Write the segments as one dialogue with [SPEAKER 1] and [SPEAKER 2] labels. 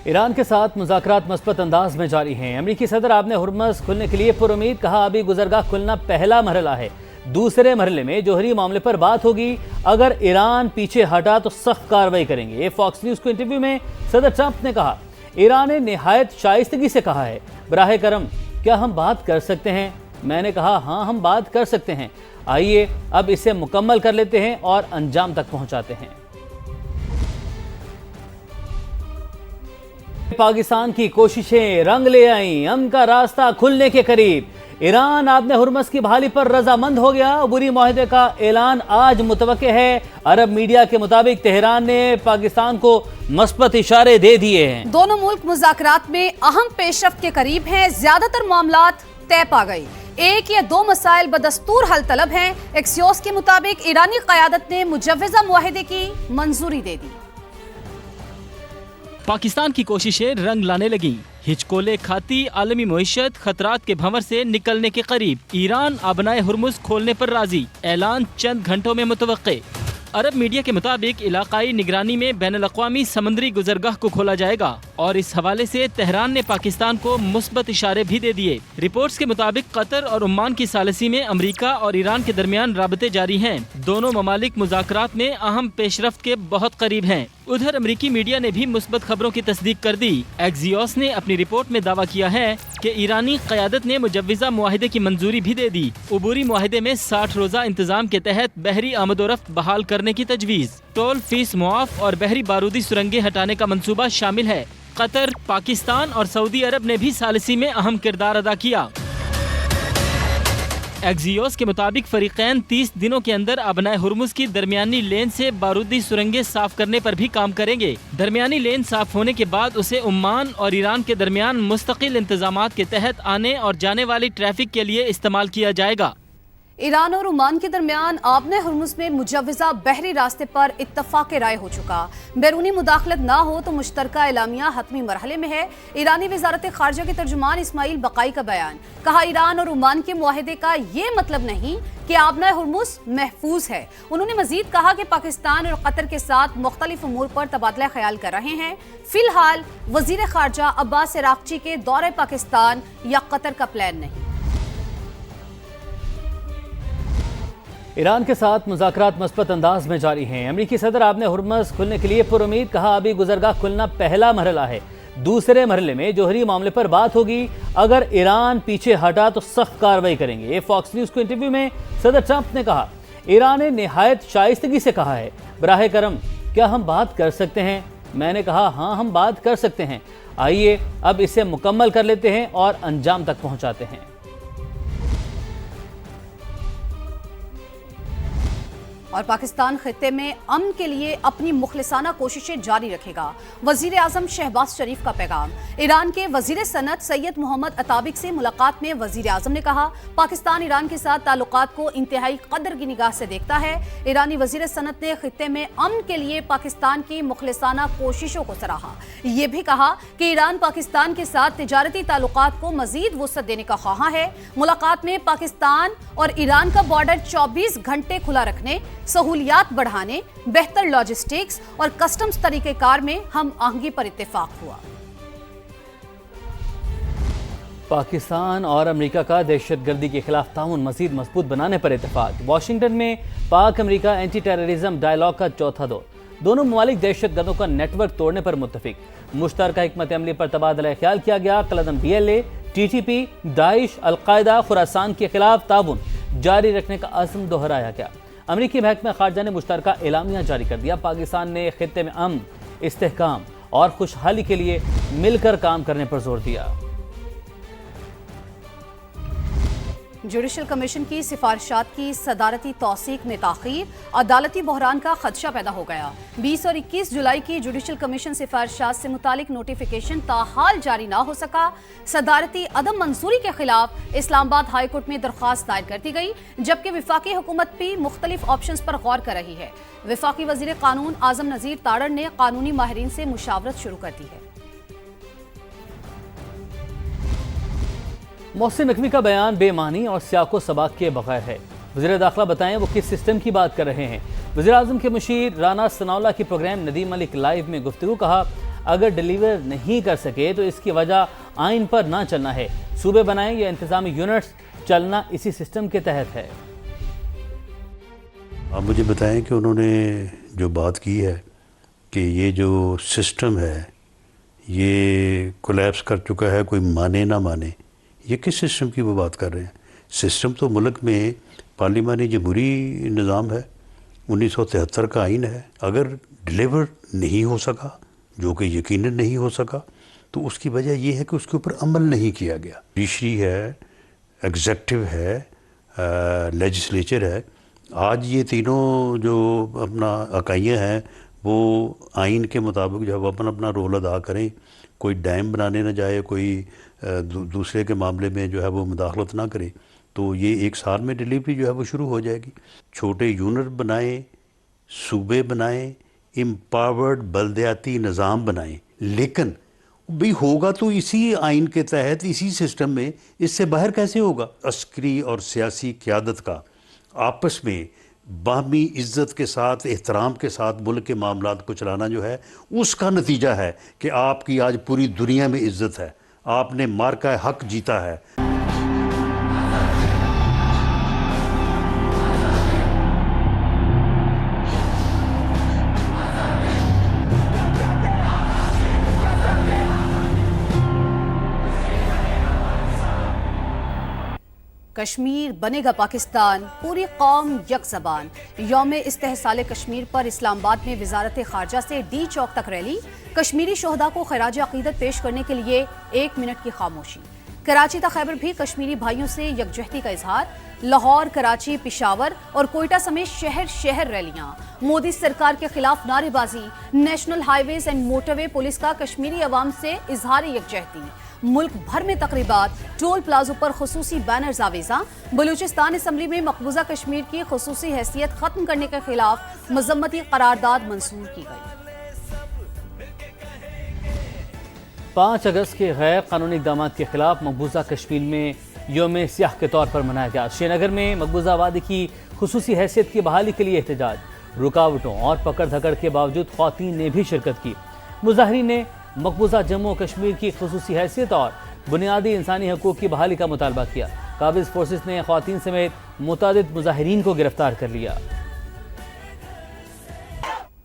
[SPEAKER 1] ایران کے ساتھ مذاکرات مثبت انداز میں جاری ہیں۔ امریکی صدر آبِ ہرمز کھلنے کے لیے پر امید، کہا ابھی گزرگاہ کھلنا پہلا مرحلہ ہے، دوسرے مرحلے میں جوہری معاملے پر بات ہوگی، اگر ایران پیچھے ہٹا تو سخت کارروائی کریں گے۔ فاکس نیوز کو انٹرویو میں صدر ٹرمپ نے کہا، ایران نے نہایت شائستگی سے کہا ہے، براہ کرم کیا ہم بات کر سکتے ہیں؟ میں نے کہا ہاں ہم بات کر سکتے ہیں، آئیے اب اسے مکمل کر لیتے ہیں اور انجام تک پہنچاتے ہیں۔ پاکستان کی کوششیں رنگ لے آئیں، امن کا راستہ کھلنے کے قریب۔ ایران آبِ ہرمز کی بحالی پر رضامند ہو گیا، عبوری معاہدے کا اعلان آج متوقع ہے۔ عرب میڈیا کے مطابق تہران نے پاکستان کو مثبت اشارے دے دیے ہیں۔
[SPEAKER 2] دونوں ملک مذاکرات میں اہم پیش رفت کے قریب ہیں، زیادہ تر معاملات طے پا گئی، ایک یا دو مسائل بدستور حل طلب ہیں۔ ایکسیوس کے مطابق ایرانی قیادت نے مجوزہ معاہدے کی منظوری دے دی۔
[SPEAKER 3] پاکستان کی کوششیں رنگ لانے لگیں، ہچکولے کھاتی عالمی معیشت خطرات کے بھنور سے نکلنے کے قریب۔ ایران آبنائے ہرمز کھولنے پر راضی، اعلان چند گھنٹوں میں متوقع۔ عرب میڈیا کے مطابق علاقائی نگرانی میں بین الاقوامی سمندری گزرگاہ کو کھولا جائے گا، اور اس حوالے سے تہران نے پاکستان کو مثبت اشارے بھی دے دیے۔ رپورٹس کے مطابق قطر اور عمان کی ثالثی میں امریکہ اور ایران کے درمیان رابطے جاری ہیں، دونوں ممالک مذاکرات میں اہم پیش رفت کے بہت قریب ہیں۔ ادھر امریکی میڈیا نے بھی مثبت خبروں کی تصدیق کر دی۔ ایکسیوس نے اپنی رپورٹ میں دعویٰ کیا ہے کہ ایرانی قیادت نے مجوزہ معاہدے کی منظوری بھی دے دی۔ عبوری معاہدے میں 60 روزہ انتظام کے تحت بحری آمد و رفت بحال کرنے کی تجویز، ٹول فیس معاف اور بحری بارودی سرنگیں ہٹانے کا منصوبہ شامل ہے۔ قطر، پاکستان اور سعودی عرب نے بھی ثالثی میں اہم کردار ادا کیا۔ ایکسیوس کے مطابق فریقین 30 دنوں کے اندر آبنائے ہرمز کی درمیانی لین سے بارودی سرنگیں صاف کرنے پر بھی کام کریں گے۔ درمیانی لین صاف ہونے کے بعد اسے عمان اور ایران کے درمیان مستقل انتظامات کے تحت آنے اور جانے والی ٹریفک کے لیے استعمال کیا جائے گا۔
[SPEAKER 2] ایران اور عمان کے درمیان آبِ ہرمز میں مجوزہ بحری راستے پر اتفاق رائے ہو چکا۔ بیرونی مداخلت نہ ہو تو مشترکہ اعلامیہ حتمی مرحلے میں ہے۔ ایرانی وزارت خارجہ کے ترجمان اسماعیل بقائی کا بیان، کہا ایران اور عمان کے معاہدے کا یہ مطلب نہیں کہ آبنائے ہرمز محفوظ ہے۔ انہوں نے مزید کہا کہ پاکستان اور قطر کے ساتھ مختلف امور پر تبادلہ خیال کر رہے ہیں۔ فی الحال وزیر خارجہ عباس عراقچی کے دورہ پاکستان یا قطر کا پلان نہیں۔
[SPEAKER 1] ایران کے ساتھ مذاکرات مثبت انداز میں جاری ہیں۔ امریکی صدر آبِ ہرمز کھلنے کے لیے پر امید، کہا ابھی گزرگاہ کھلنا پہلا مرحلہ ہے، دوسرے مرحلے میں جوہری معاملے پر بات ہوگی، اگر ایران پیچھے ہٹا تو سخت کارروائی کریں گے۔ فاکس نیوز کو انٹرویو میں صدر ٹرمپ نے کہا، ایران نے نہایت شائستگی سے کہا ہے، براہ کرم کیا ہم بات کر سکتے ہیں؟ میں نے کہا ہاں ہم بات کر سکتے ہیں، آئیے اب اسے مکمل کر لیتے ہیں اور انجام تک پہنچاتے ہیں۔
[SPEAKER 2] اور پاکستان خطے میں امن کے لیے اپنی مخلصانہ کوششیں جاری رکھے گا۔ وزیر اعظم شہباز شریف کا پیغام۔ ایران کے وزیر صنعت سید محمد عطابق سے ملاقات میں وزیر اعظم نے کہا، پاکستان ایران کے ساتھ تعلقات کو انتہائی قدر کی نگاہ سے دیکھتا ہے۔ ایرانی وزیر صنعت نے خطے میں امن کے لیے پاکستان کی مخلصانہ کوششوں کو سراہا۔ یہ بھی کہا کہ ایران پاکستان کے ساتھ تجارتی تعلقات کو مزید وسعت دینے کا خواہاں ہے۔ ملاقات میں پاکستان اور ایران کا بارڈر 24 گھنٹے کھلا رکھنے، سہولیات بڑھانے، بہتر لاجسٹکس اور کسٹمز طریقہ کار میں ہم آہنگی پر اتفاق ہوا۔
[SPEAKER 1] پاکستان اور امریکہ کا دہشت گردی کے خلاف تعاون مزید مضبوط بنانے پر اتفاق۔ واشنگٹن میں پاک امریکہ اینٹی ٹیررزم ڈائیلاگ کا چوتھا دور، دونوں ممالک دہشت گردوں کا نیٹ ورک توڑنے پر متفق۔ مشترکہ حکمت عملی پر تبادلہ خیال کیا گیا۔ کالعدم PLA، TTP، داعش، القاعدہ، خراسان کے خلاف تعاون جاری رکھنے کا عزم دہرایا گیا۔ امریکی محکمہ خارجہ نے مشترکہ اعلامیہ جاری کر دیا۔ پاکستان نے خطے میں امن، استحکام اور خوشحالی کے لیے مل کر کام کرنے پر زور دیا۔
[SPEAKER 2] جوڈیشل کمیشن کی سفارشات کی صدارتی توثیق میں تاخیر، عدالتی بحران کا خدشہ پیدا ہو گیا۔ 20 اور 21 جولائی کی جوڈیشل کمیشن سفارشات سے متعلق نوٹیفیکیشن تاحال جاری نہ ہو سکا۔ صدارتی عدم منظوری کے خلاف اسلام آباد ہائی کورٹ میں درخواست دائر کر دی گئی، جبکہ وفاقی حکومت بھی مختلف آپشنز پر غور کر رہی ہے۔ وفاقی وزیر قانون اعظم نذیر تاڑر نے قانونی ماہرین سے مشاورت شروع کر دی ہے۔
[SPEAKER 1] محسن نقوی کا بیان بے معنی اور سیاق و سباق کے بغیر ہے۔ وزیر داخلہ بتائیں وہ کس سسٹم کی بات کر رہے ہیں۔ وزیر اعظم کے مشیر رانا ثناء اللہ کی پروگرام ندیم ملک لائیو میں گفتگو، کہا اگر ڈیلیور نہیں کر سکے تو اس کی وجہ آئین پر نہ چلنا ہے. صوبے بنائیں یا انتظامی یونٹس, چلنا اسی سسٹم کے تحت ہے.
[SPEAKER 4] آپ مجھے بتائیں کہ انہوں نے جو بات کی ہے کہ یہ جو سسٹم ہے یہ کولیپس کر چکا ہے, کوئی مانے نہ مانے, یہ کس سسٹم کی وہ بات کر رہے ہیں؟ سسٹم تو ملک میں پارلیمانی جمہوری نظام ہے, 1973 کا آئین ہے. اگر ڈیلیور نہیں ہو سکا, جو کہ یقیناً نہیں ہو سکا, تو اس کی وجہ یہ ہے کہ اس کے اوپر عمل نہیں کیا گیا. جوڈیشری ہے, ایگزیکٹو ہے, لیجسلیچر ہے. آج یہ تینوں جو اپنا اکائیاں ہیں وہ آئین کے مطابق جو ہے وہ اپنا رول ادا کریں. کوئی ڈیم بنانے نہ جائے, کوئی دوسرے کے معاملے میں جو ہے وہ مداخلت نہ کرے, تو یہ 1 سال میں ڈیلیوری جو ہے وہ شروع ہو جائے گی. چھوٹے یونٹ بنائیں, صوبے بنائیں, امپاورڈ بلدیاتی نظام بنائیں, لیکن بھی ہوگا تو اسی آئین کے تحت, اسی سسٹم میں. اس سے باہر کیسے ہوگا؟ عسکری اور سیاسی قیادت کا آپس میں باہمی عزت کے ساتھ, احترام کے ساتھ ملک کے معاملات کو چلانا جو ہے, اس کا نتیجہ ہے کہ آپ کی آج پوری دنیا میں عزت ہے. آپ نے مارکہ حق جیتا ہے.
[SPEAKER 2] کشمیر بنے گا پاکستان, پوری قوم یک زبان. یوم استحصال کشمیر پر اسلام آباد میں وزارت خارجہ سے ڈی چوک تک ریلی. کشمیری شہداء کو خراج عقیدت پیش کرنے کے لیے 1 منٹ کی خاموشی. کراچی تا خیبر بھی کشمیری بھائیوں سے یکجہتی کا اظہار. لاہور, کراچی, پشاور اور کوئٹہ سمیت شہر شہر ریلیاں. مودی سرکار کے خلاف نعرے بازی. National highways and motorway police کا کشمیری عوام سے اظہار یکجہتی. ملک بھر میں تقریبات, ٹول پلازوں پر خصوصی بینرز آویزاں. بلوچستان اسمبلی میں مقبوضہ کشمیر کی خصوصی حیثیت ختم کرنے کے خلاف مذمتی قرارداد منظور کی گئی.
[SPEAKER 1] 5 اگست کے غیر قانونی اقدامات کے خلاف مقبوضہ کشمیر میں یوم سیاہ کے طور پر منایا گیا. شری نگر میں مقبوضہ وادی کی خصوصی حیثیت کی بحالی کے لیے احتجاج. رکاوٹوں اور پکڑ دھکڑ کے باوجود خواتین نے بھی شرکت کی. مظاہرین نے مقبوضہ جموں و کشمیر کی خصوصی حیثیت اور بنیادی انسانی حقوق کی بحالی کا مطالبہ کیا. قابض فورسز نے خواتین سمیت متعدد مظاہرین کو گرفتار کر لیا.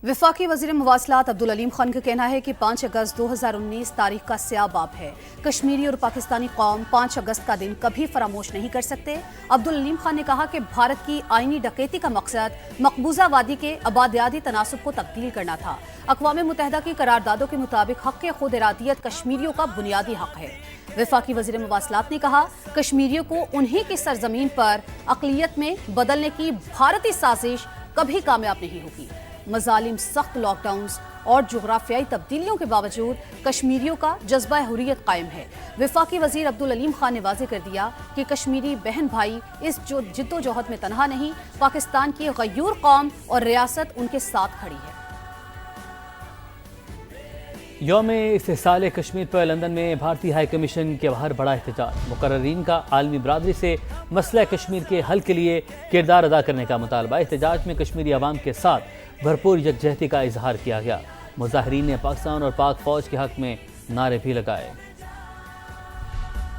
[SPEAKER 2] وفاقی وزیر مواصلات عبدالعلیم خان کا کہنا ہے کہ 5 اگست 2019 تاریخ کا سیاہ باب ہے. کشمیری اور پاکستانی قوم 5 اگست کا دن کبھی فراموش نہیں کر سکتے. عبدالعلیم خان نے کہا کہ بھارت کی آئینی ڈکیتی کا مقصد مقبوضہ وادی کے آبادیاتی تناسب کو تبدیل کرنا تھا. اقوام متحدہ کی قراردادوں کے مطابق حق خود ارادیت کشمیریوں کا بنیادی حق ہے. وفاقی وزیر مواصلات نے کہا کشمیریوں کو انہی کی سرزمین پر اقلیت میں بدلنے کی بھارتی سازش کبھی کامیاب نہیں ہوگی. مظالم, سخت لاک ڈاؤنز اور جغرافیائی تبدیلیوں کے باوجود کشمیریوں کا جذبہ حریت قائم ہے. وفاقی وزیر عبدالعلیم خان نے واضح کر دیا کہ کشمیری بہن بھائی اس جدوجہد میں تنہا نہیں. پاکستان کی غیور قوم اور ریاست ان کے ساتھ کھڑی ہے.
[SPEAKER 1] یوم استحصال کشمیر پر لندن میں بھارتی ہائی کمیشن کے باہر بڑا احتجاج. مقررین کا عالمی برادری سے مسئلہ کشمیر کے حل کے لیے کردار ادا کرنے کا مطالبہ. احتجاج میں کشمیری عوام کے ساتھ بھرپور یکجہتی کا اظہار کیا گیا. مظاہرین نے پاکستان اور پاک فوج کے حق میں نعرے بھی لگائے.